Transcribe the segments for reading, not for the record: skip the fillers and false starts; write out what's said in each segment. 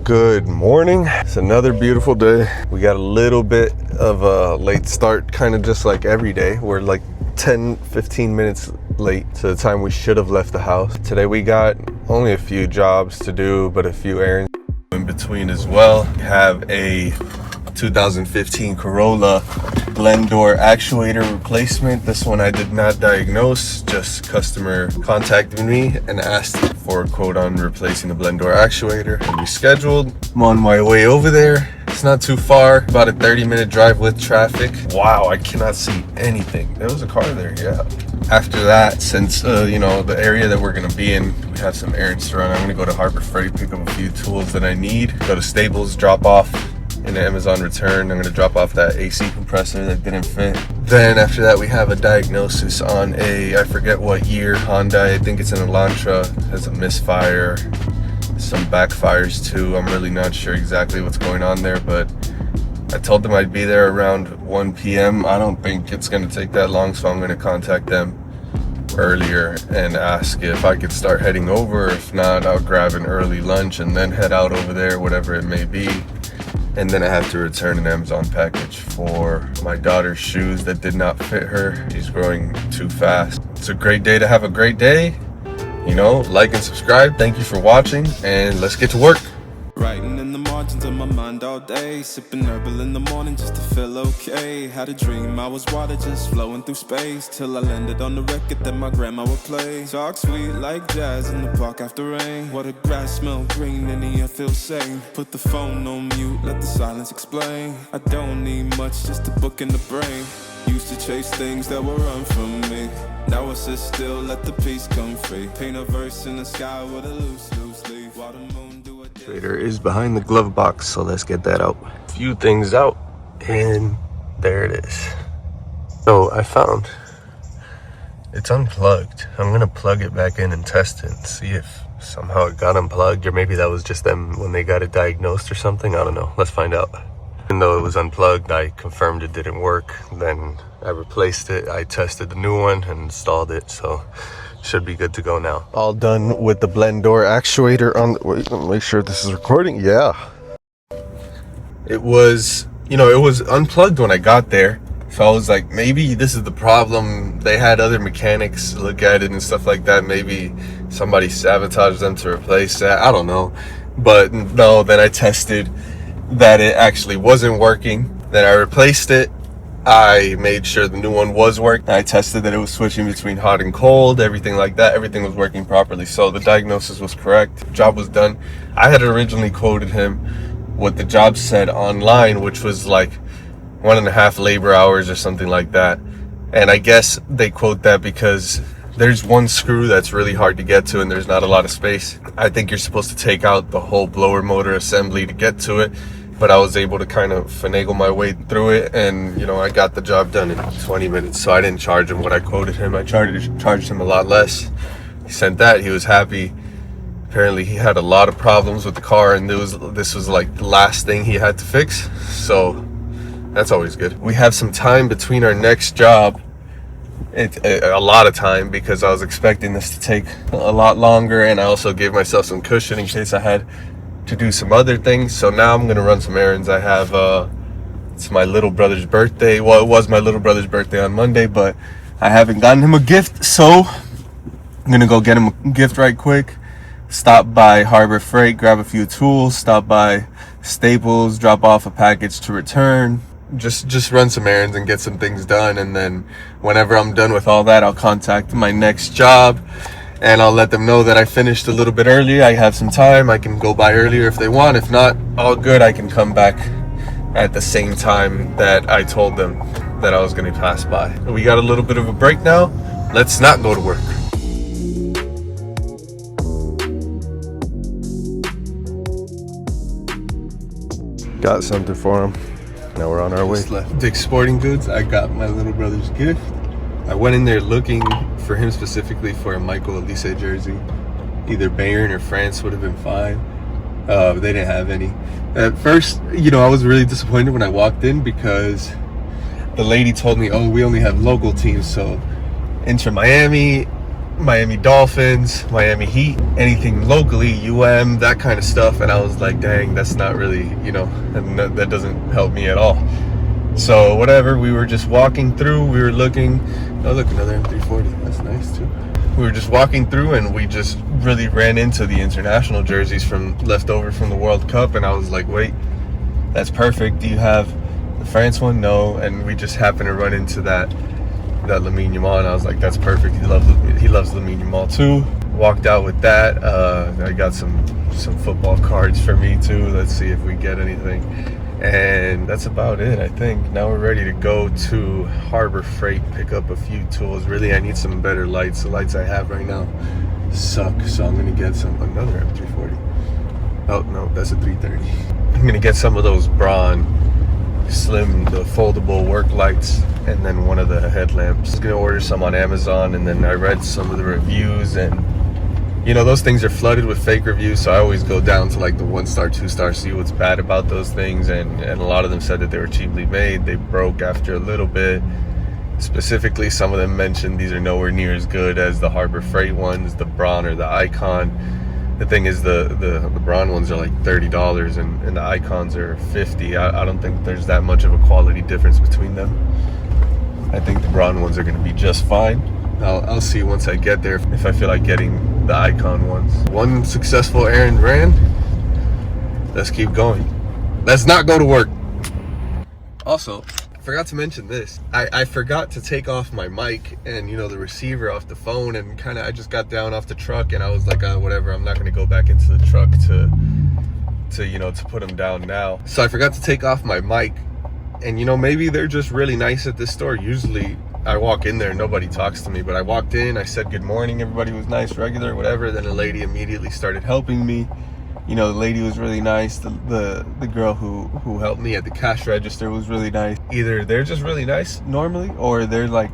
Good morning. It's another beautiful day. We got a little bit of a late start, kind of just like every day. We're like 10-15 minutes late to the time we should have left the house. Today we got only a few jobs to do, but a few errands in between as well. We have a 2015 Corolla blend door actuator replacement. This one I did not diagnose, just customer contacted me and asked for a quote on replacing the blend door actuator. And we scheduled. I'm on my way over there. It's not too far, about a 30-minute drive with traffic. Wow, I cannot see anything. There was a car there, yeah. After that, since you know, the area that we're gonna be in, we have some errands to run. I'm gonna go to Harbor Freight, pick up a few tools that I need, go to Staples, drop off in the Amazon return. I'm gonna drop off that AC compressor that didn't fit. Then after that, we have a diagnosis on a, I forget what year, Hyundai, I think it's an Elantra, has a misfire, some backfires too. I'm really not sure exactly what's going on there, but I told them I'd be there around 1 p.m. I don't think it's gonna take that long, so I'm gonna contact them earlier and ask if I could start heading over. If not, I'll grab an early lunch and then head out over there, whatever it may be. And then I have to return an Amazon package for my daughter's shoes that did not fit her. She's growing too fast. It's a great day to have a great day. You know, like and subscribe. Thank you for watching, and let's get to work. Writing in the margins of my mind all day, sipping herbal in the morning just to feel okay. Had a dream I was water just flowing through space, till I landed on the record that my grandma would play. Talk sweet like jazz in the park after rain. What a grass smell green and the air feels sane. Put the phone on mute, let the silence explain. I don't need much, just a book in the brain. Used to chase things that would run from me. Now I sit still, let the peace come free. Paint a verse in the sky with a loose leaf. While the moon do a Trader is behind the glove box, so let's get that out. A few things out, and there it is. So I found it's unplugged. I'm gonna plug it back in and test it and see if somehow it got unplugged, or maybe that was just them when they got it diagnosed or something. I don't know. Let's find out. Even though it was unplugged, I confirmed it didn't work. Then I replaced it. I tested the new one and installed it, so should be good to go now. All done with the blend door actuator on the, wait, let me make sure this is recording. Yeah. It was, you know, it was unplugged when I got there. So I was like, maybe this is the problem. They had other mechanics look at it and stuff like that. Maybe somebody sabotaged them to replace that. I don't know. But no, then I tested that it actually wasn't working. Then I replaced it. I made sure the new one was working. I tested that it was switching between hot and cold, everything like that. Everything was working properly. So the diagnosis was correct. The job was done. I had originally quoted him what the job said online, which was like 1.5 labor hours or something like that. And I guess they quote that because there's one screw that's really hard to get to and there's not a lot of space. I think you're supposed to take out the whole blower motor assembly to get to it. But I was able to kind of finagle my way through it, and you know, I got the job done in 20 minutes. So I didn't charge him what I quoted him. I charged him a lot less. He sent that. He was happy. Apparently he had a lot of problems with the car, and this was like the last thing he had to fix. So that's always good. We have some time between our next job. A lot of time, because I was expecting this to take a lot longer, and I also gave myself some cushion in case I had to do some other things. So now I'm gonna run some errands. I have it's my little brother's birthday. Well, it was my little brother's birthday on Monday, but I haven't gotten him a gift, so I'm gonna go get him a gift right quick. Stop by Harbor Freight, grab a few tools, stop by Staples, drop off a package to return. Just run some errands and get some things done, and then whenever I'm done with all that, I'll contact my next job and I'll let them know that I finished a little bit early. I have some time. I can go by earlier if they want. If not, all good. I can come back at the same time that I told them that I was going to pass by. We got a little bit of a break now. Let's not go to work. Got something for him. Now we're on our way. Dick's Sporting Goods. I got my little brother's gift. I went in there looking for him specifically for a Michael Elise jersey. Either Bayern or France would have been fine. But they didn't have any. At first, you know, I was really disappointed when I walked in because the lady told me, oh, we only have local teams. So Inter Miami Miami Dolphins, Miami Heat, anything locally, that kind of stuff. And I was like, dang, that's not really, and that doesn't help me at all. So whatever, we were just walking through, we were looking, oh look, another M340, that's nice too. We were just walking through and we just really ran into the international jerseys from left over from the World Cup, and I was like, wait, that's perfect. Do you have the France one? No. And we just happened to run into that Lamine Yamal, and I was like, that's perfect. He loves Lamine Yamal too. Walked out with that. I got some football cards for me too. Let's see if we get anything. And that's about it, I think. Now we're ready to go to Harbor Freight, pick up a few tools. Really, I need some better lights. The lights I have right now suck, so I'm gonna get another M340. Oh no, that's a 330. I'm gonna get some of those Braun slim, the foldable work lights, and then one of the headlamps. I was gonna order some on Amazon, and then I read some of the reviews, and those things are flooded with fake reviews, so I always go down to like the 1-star, 2-star, see what's bad about those things, and a lot of them said that they were cheaply made. They broke after a little bit. Specifically, some of them mentioned these are nowhere near as good as the Harbor Freight ones, the Braun or the Icon. The thing is, the Braun ones are like $30 and the Icons are $50. I don't think there's that much of a quality difference between them. I think the Braun ones are going to be just fine. I'll see once I get there if I feel like getting the Icon ones. One successful errand ran. Let's keep going. Let's not go to work. Also, I forgot to mention this. I forgot to take off my mic and the receiver off the phone, and I just got down off the truck and I was like, whatever, I'm not going to go back into the truck to put them down now. So I forgot to take off my mic, and maybe they're just really nice at this store. Usually I walk in there, nobody talks to me, but I walked in, I said good morning, everybody was nice, regular, whatever. Then a lady immediately started helping me. The lady was really nice. The girl who helped me at the cash register was really nice. Either they're just really nice normally, or they're like,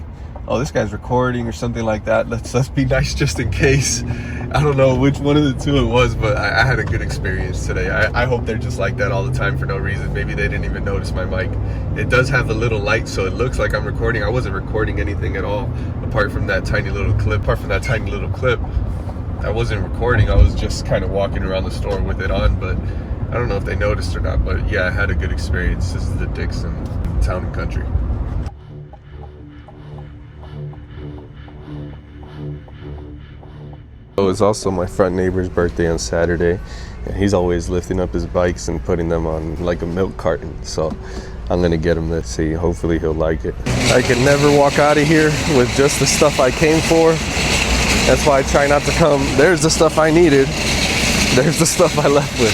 oh, this guy's recording or something like that. Let's be nice just in case. I don't know which one of the two it was, but I had a good experience today. I hope they're just like that all the time for no reason. Maybe they didn't even notice my mic. It does have a little light, so it looks like I'm recording. I wasn't recording anything at all apart from that tiny little clip. I wasn't recording. I was just kind of walking around the store with it on, but I don't know if they noticed or not. But yeah, I had a good experience. This is the Dixon Town and Country. So it's also my front neighbor's birthday on Saturday, and he's always lifting up his bikes and putting them on like a milk carton. So I'm gonna get him to see. Hopefully he'll like it. I can never walk out of here with just the stuff I came for. That's why I try not to come. There's the stuff I needed. There's the stuff I left with.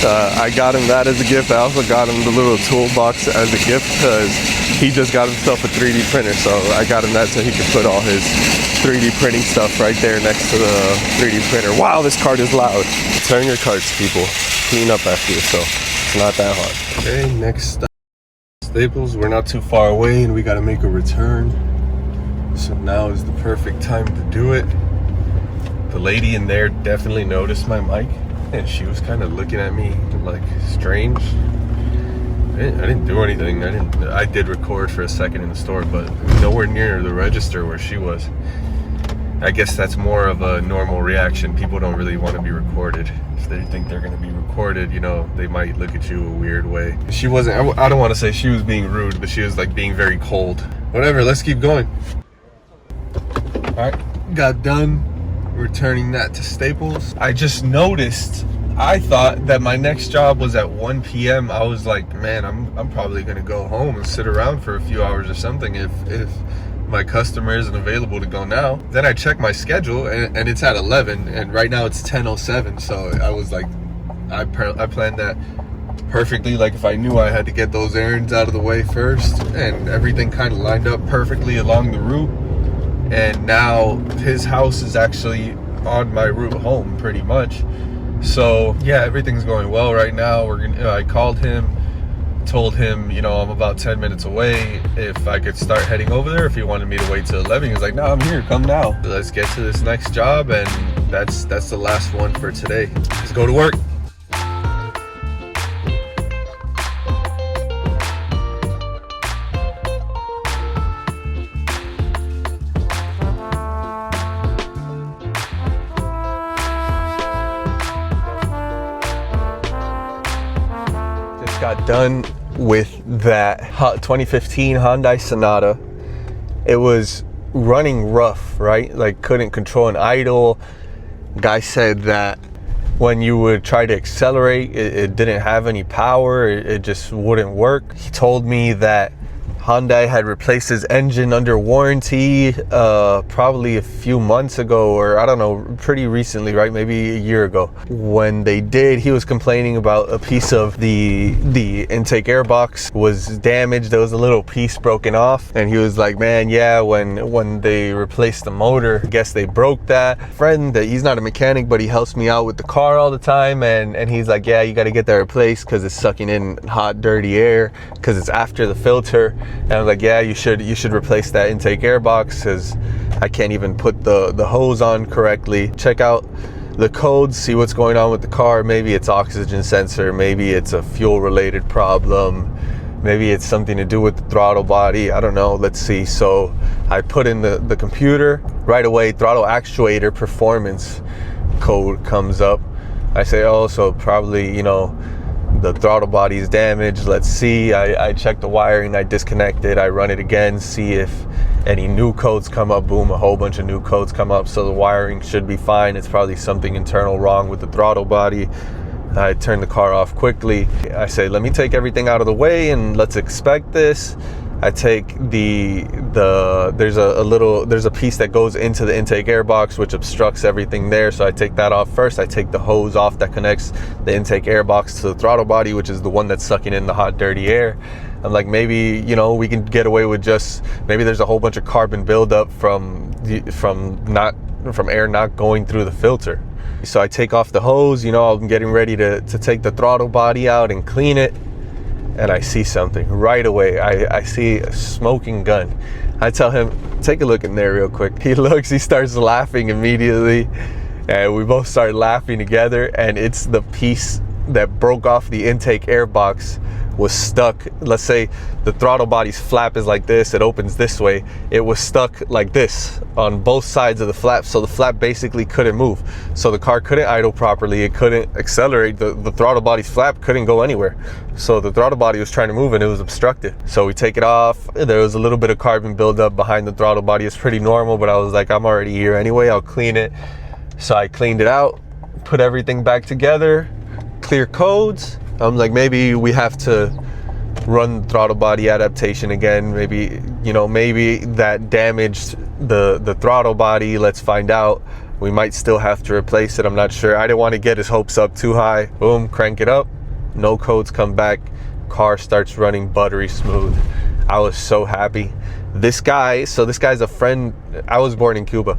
I got him that as a gift. I also got him the little toolbox as a gift because he just got himself a 3D printer. So I got him that so he could put all his 3D printing stuff right there next to the 3D printer. Wow, this cart is loud. Turn your carts, people. Clean up after yourself. It's not that hard. Okay, next stop. Staples. We're not too far away and we got to make a return. So now is the perfect time to do it. The lady in there definitely noticed my mic, and she was kind of looking at me like strange. I didn't do anything. I did record for a second in the store, but nowhere near the register where she was. I guess that's more of a normal reaction. People don't really want to be recorded. If they think they're going to be recorded, they might look at you a weird way. She wasn't, I don't want to say she was being rude, but she was like being very cold. Whatever, let's keep going. Alright, got done returning that to Staples. I just noticed, I thought that my next job was at 1 p.m. I was like, man, I'm probably gonna go home and sit around for a few hours or something if my customer isn't available to go now. Then I checked my schedule and it's at 11, and right now it's 10:07. So I was like, I planned that perfectly. Like if I knew I had to get those errands out of the way first, and everything kind of lined up perfectly along the route. And now his house is actually on my route home pretty much. So yeah, everything's going well right now. I called him, told him, I'm about 10 minutes away, if I could start heading over there, if he wanted me to wait till 11. He was like, no, I'm here, come now. Let's get to this next job, and that's the last one for today. Let's go to work. got done with that 2015 Hyundai Sonata. It was running rough, right? Like couldn't control an idle. Guy said that when you would try to accelerate, it didn't have any power. It just wouldn't work. He told me that Hyundai had replaced his engine under warranty probably a few months ago, or I don't know, pretty recently, right? Maybe a year ago. When they did, he was complaining about a piece of the intake air box was damaged. There was a little piece broken off, and he was like, man, yeah, when they replaced the motor, I guess they broke that. Friend, that he's not a mechanic, but he helps me out with the car all the time, and he's like, yeah, you got to get that replaced because it's sucking in hot, dirty air because it's after the filter. And I was like, yeah, you should replace that intake air box because I can't even put the hose on correctly. Check out the codes, see what's going on with the car. Maybe it's oxygen sensor, maybe it's a fuel related problem, maybe it's something to do with the throttle body. I don't know, let's see. So I put in the computer right away, throttle actuator performance code comes up. I say, oh, so probably, you know, the throttle body is damaged. Let's see. I check the wiring, I disconnect it, I run it again, see if any new codes come up. Boom, a whole bunch of new codes come up. So the wiring should be fine. It's probably something internal wrong with the throttle body. I turn the car off quickly. I say, let me take everything out of the way and let's expect this. I take there's a piece that goes into the intake air box which obstructs everything there, so I take that off first. I take the hose off that connects the intake air box to the throttle body, which is the one that's sucking in the hot, dirty air. I'm like, maybe, you know, we can get away with just, maybe there's a whole bunch of carbon buildup from air not going through the filter. So I take off the hose, you know, I'm getting ready to take the throttle body out and clean it. And I see something right away. I see a smoking gun. I tell him, take a look in there real quick. He looks, he starts laughing immediately. And we both start laughing together. And it's the piece that broke off the intake air box was stuck. Let's say the throttle body's flap is like this, it opens this way. It was stuck like this on both sides of the flap. So the flap basically couldn't move. So the car couldn't idle properly. It couldn't accelerate. The throttle body's flap couldn't go anywhere. So the throttle body was trying to move and it was obstructed. So we take it off. There was a little bit of carbon buildup behind the throttle body. It's pretty normal, but I was like, I'm already here anyway, I'll clean it. So I cleaned it out, put everything back together, clear codes. I'm like, maybe we have to run the throttle body adaptation again. Maybe, you know, maybe that damaged the throttle body. Let's find out. We might still have to replace it. I'm not sure. I didn't want to get his hopes up too high. Boom, crank it up. No codes come back. Car starts running buttery smooth. I was so happy. This guy's a friend. I was born in Cuba,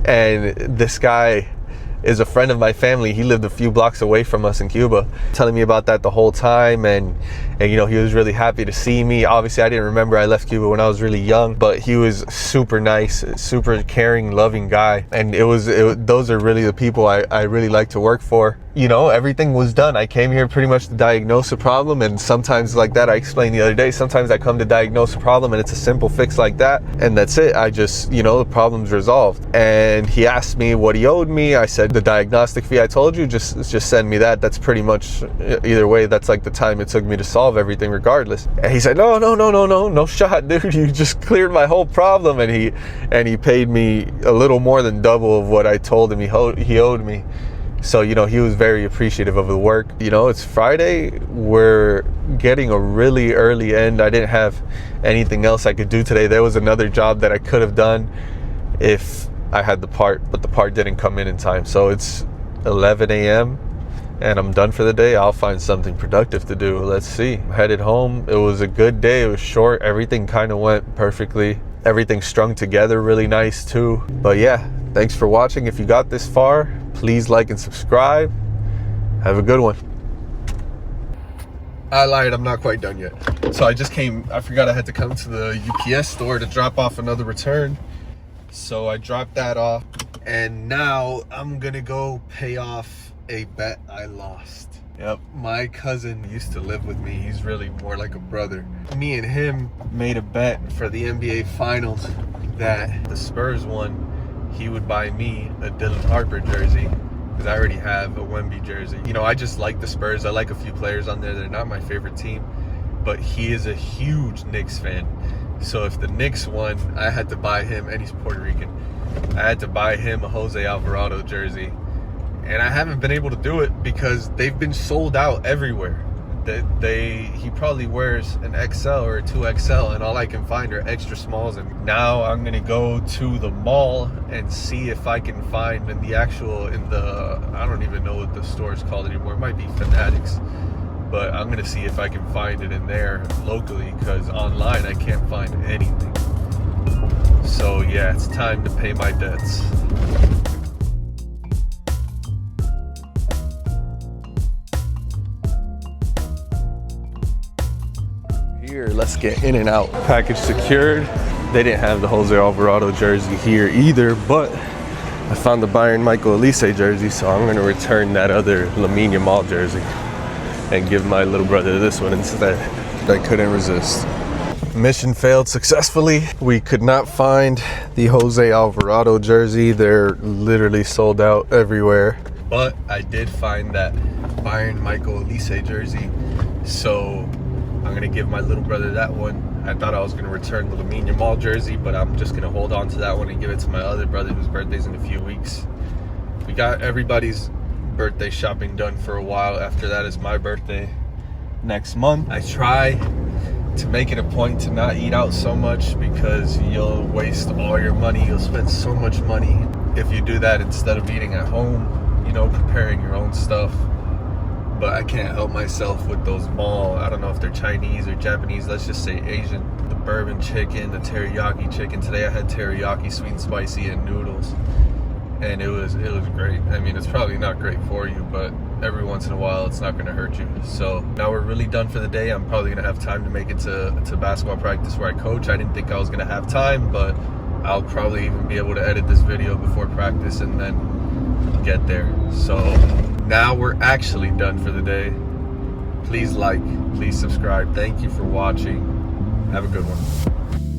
and this guy is a friend of my family. He lived a few blocks away from us in Cuba, telling me about that the whole time, and you know, he was really happy to see me. Obviously I didn't remember, I left Cuba when I was really young, but he was super nice, super caring, loving guy. And those are really the people I really like to work for. You know, everything was done. I came here pretty much to diagnose a problem, and sometimes, like that I explained the other day, sometimes I come to diagnose a problem and it's a simple fix like that, and that's it. I just, you know, the problem's resolved. And he asked me what he owed me. I said, the diagnostic fee I told you, just send me that. That's pretty much, either way, that's like the time it took me to solve everything regardless. And he said, no shot, dude, you just cleared my whole problem. And he paid me a little more than double of what I told him he owed me. So, you know, he was very appreciative of the work. You know, it's Friday, we're getting a really early end. I didn't have anything else I could do today. There was another job that I could have done if I had the part, but the part didn't come in time. So it's 11 a.m. and I'm done for the day. I'll find something productive to do. Let's see. I'm headed home. It was a good day. It was short. Everything kind of went perfectly. Everything strung together really nice too. But yeah, thanks for watching. If you got this far, please like and subscribe. Have a good one. I lied, I'm not quite done yet. So I forgot I had to come to the UPS store to drop off another return. So I dropped that off, and now I'm gonna go pay off a bet I lost. Yep, my cousin used to live with me. He's really more like a brother. Me and him made a bet for the NBA Finals that the Spurs won, he would buy me a Dylan Harper jersey, because I already have a Wemby jersey. You know, I just like the Spurs. I like a few players on there. They're not my favorite team, but he is a huge Knicks fan. So if the Knicks won, I had to buy him, and he's Puerto Rican, I had to buy him a Jose Alvarado jersey. And I haven't been able to do it because they've been sold out everywhere. He probably wears an XL or a 2XL, and all I can find are extra smalls. And now I'm gonna go to the mall and see if I can find I don't even know what the store is called anymore. It might be Fanatics, but I'm gonna see if I can find it in there locally, because online I can't find anything. So yeah, it's time to pay my debts. Here, let's get in and out. Package secured. They didn't have the Jose Alvarado jersey here either, but I found the Bayern Michael Elise jersey, so I'm gonna return that other Lamine Yamal jersey and give my little brother this one instead. I couldn't resist. Mission failed successfully. We could not find the Jose Alvarado jersey. They're literally sold out everywhere. But I did find that Bayern Michael Elise jersey, so I'm gonna give my little brother that one. I thought I was gonna return the Lamine Yamal jersey, but I'm just gonna hold on to that one and give it to my other brother whose birthday's in a few weeks. We got everybody's birthday shopping done for a while. After that is my birthday next month. I try to make it a point to not eat out so much, because you'll waste all your money. You'll spend so much money if you do that instead of eating at home, you know, preparing your own stuff. But I can't help myself with those mall, I don't know if they're Chinese or Japanese, let's just say Asian. The bourbon chicken, the teriyaki chicken. Today I had teriyaki, sweet and spicy, and noodles. And it was great. I mean, it's probably not great for you, but every once in a while it's not gonna hurt you. So now we're really done for the day. I'm probably gonna have time to make it to basketball practice where I coach. I didn't think I was gonna have time, but I'll probably even be able to edit this video before practice and then get there. So now we're actually done for the day. Please like, please subscribe. Thank you for watching. Have a good one.